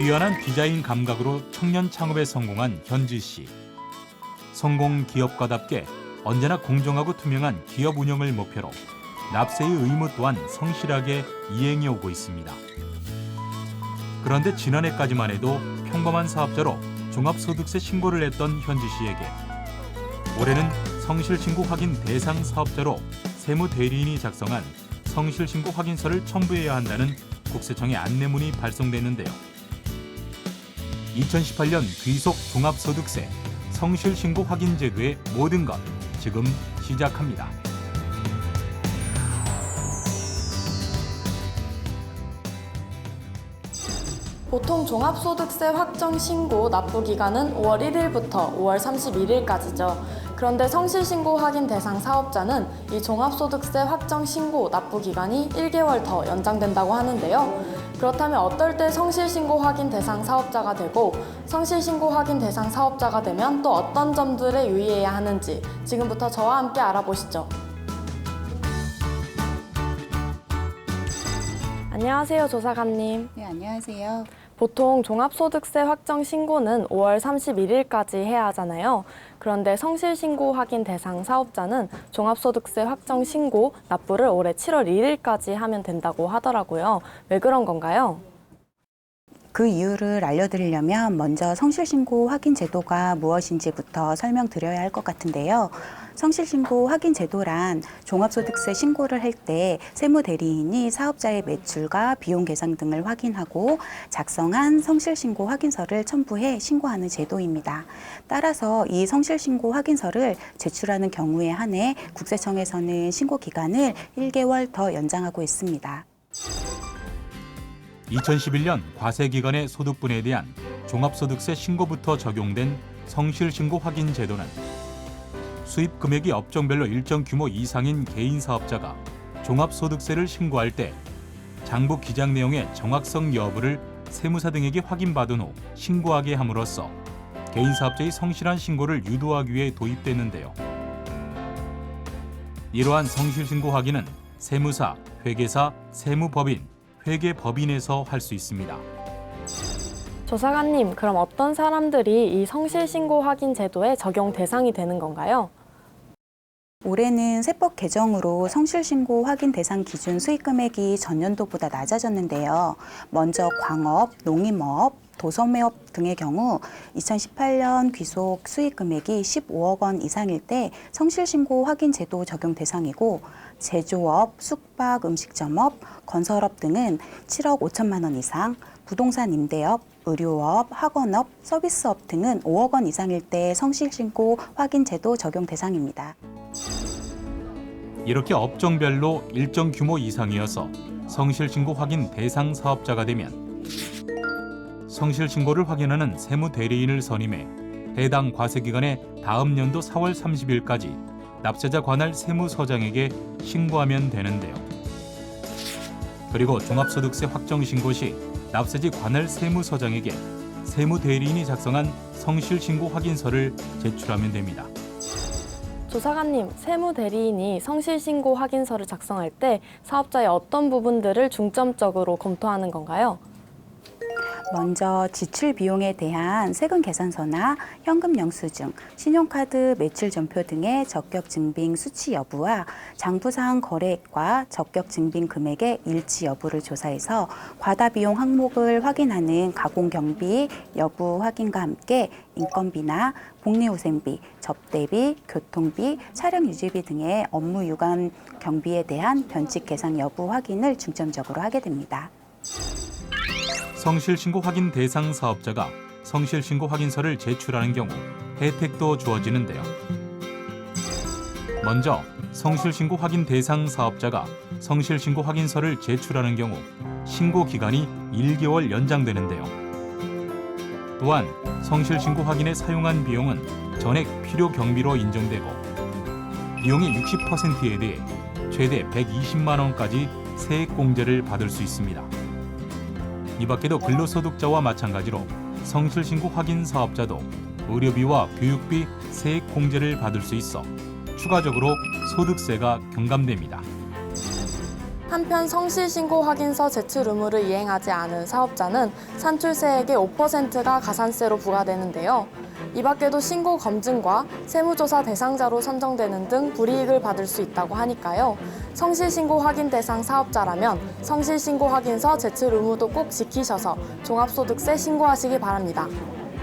뛰어난 디자인 감각으로 청년 창업에 성공한 현지 씨. 성공 기업가답게 언제나 공정하고 투명한 기업 운영을 목표로 납세의 의무 또한 성실하게 이행해 오고 있습니다. 그런데 지난해까지만 해도 평범한 사업자로 종합소득세 신고를 했던 현지 씨에게 올해는 성실신고 확인 대상 사업자로 세무대리인이 작성한 성실신고 확인서를 첨부해야 한다는 국세청의 안내문이 발송됐는데요. 2018년 귀속 종합소득세 성실신고 확인 제도의 모든 것 지금 시작합니다. 보통 종합소득세 확정 신고 납부 기간은 5월 1일부터 5월 31일까지죠. 그런데 성실신고 확인 대상 사업자는 이 종합소득세 확정 신고 납부 기간이 1개월 더 연장된다고 하는데요. 그렇다면 어떨 때 성실신고 확인 대상 사업자가 되고 성실신고 확인 대상 사업자가 되면 또 어떤 점들에 유의해야 하는지 지금부터 저와 함께 알아보시죠. 안녕하세요, 조사관님. 네, 안녕하세요. 보통 종합소득세 확정 신고는 5월 31일까지 해야 하잖아요. 그런데 성실신고 확인 대상 사업자는 종합소득세 확정 신고 납부를 올해 7월 1일까지 하면 된다고 하더라고요. 왜 그런 건가요? 그 이유를 알려드리려면 먼저 성실신고 확인 제도가 무엇인지부터 설명드려야 할 것 같은데요. 성실신고 확인 제도란 종합소득세 신고를 할 때 세무대리인이 사업자의 매출과 비용 계산 등을 확인하고 작성한 성실신고 확인서를 첨부해 신고하는 제도입니다. 따라서 이 성실신고 확인서를 제출하는 경우에 한해 국세청에서는 신고 기간을 1개월 더 연장하고 있습니다. 2011년 과세기간의 소득분에 대한 종합소득세 신고부터 적용된 성실신고 확인 제도는 수입 금액이 업종별로 일정 규모 이상인 개인 사업자가 종합소득세를 신고할 때 장부 기장 내용의 정확성 여부를 세무사 등에게 확인받은 후 신고하게 함으로써 개인 사업자의 성실한 신고를 유도하기 위해 도입됐는데요. 이러한 성실신고 확인은 세무사, 회계사, 세무법인, 회계법인에서 할 수 있습니다. 조사관님, 그럼 어떤 사람들이 이 성실신고 확인 제도의 적용 대상이 되는 건가요? 올해는 세법 개정으로 성실신고 확인 대상 기준 수익 금액이 전년도보다 낮아졌는데요. 먼저 광업, 농임업, 도소매업 등의 경우 2018년 귀속 수익 금액이 15억 원 이상일 때 성실신고 확인 제도 적용 대상이고 제조업, 숙박, 음식점업, 건설업 등은 7억 5천만 원 이상, 부동산 임대업, 의료업, 학원업, 서비스업 등은 5억 원 이상일 때 성실신고 확인 제도 적용 대상입니다. 이렇게 업종별로 일정 규모 이상이어서 성실신고 확인 대상 사업자가 되면 성실신고를 확인하는 세무대리인을 선임해 해당 과세기간의 다음 연도 4월 30일까지 납세자 관할 세무서장에게 신고하면 되는데요. 그리고 종합소득세 확정 신고 시 납세지 관할 세무서장에게 세무대리인이 작성한 성실신고 확인서를 제출하면 됩니다. 조사관님, 세무대리인이 성실신고 확인서를 작성할 때 사업자의 어떤 부분들을 중점적으로 검토하는 건가요? 먼저 지출 비용에 대한 세금 계산서나 현금 영수증, 신용카드 매출 전표 등의 적격 증빙 수치 여부와 장부상 거래액과 적격 증빙 금액의 일치 여부를 조사해서 과다 비용 항목을 확인하는 가공 경비 여부 확인과 함께 인건비나 복리후생비, 접대비, 교통비, 차량 유지비 등의 업무 유관 경비에 대한 변칙 계산 여부 확인을 중점적으로 하게 됩니다. 성실신고 확인 대상 사업자가 성실신고 확인서를 제출하는 경우 혜택도 주어지는데요. 먼저 성실신고 확인 대상 사업자가 성실신고 확인서를 제출하는 경우 신고 기간이 1개월 연장되는데요. 또한 성실신고 확인에 사용한 비용은 전액 필요 경비로 인정되고 비용의 60%에 대해 최대 120만 원까지 세액공제를 받을 수 있습니다. 이 밖에도 근로소득자와 마찬가지로 성실신고 확인 사업자도 의료비와 교육비 세액 공제를 받을 수 있어 추가적으로 소득세가 경감됩니다. 한편 성실신고 확인서 제출 의무를 이행하지 않은 사업자는 산출세액의 5%가 가산세로 부과되는데요. 이 밖에도 신고 검증과 세무조사 대상자로 선정되는 등 불이익을 받을 수 있다고 하니까요. 성실신고 확인 대상 사업자라면 성실신고 확인서 제출 의무도 꼭 지키셔서 종합소득세 신고하시기 바랍니다.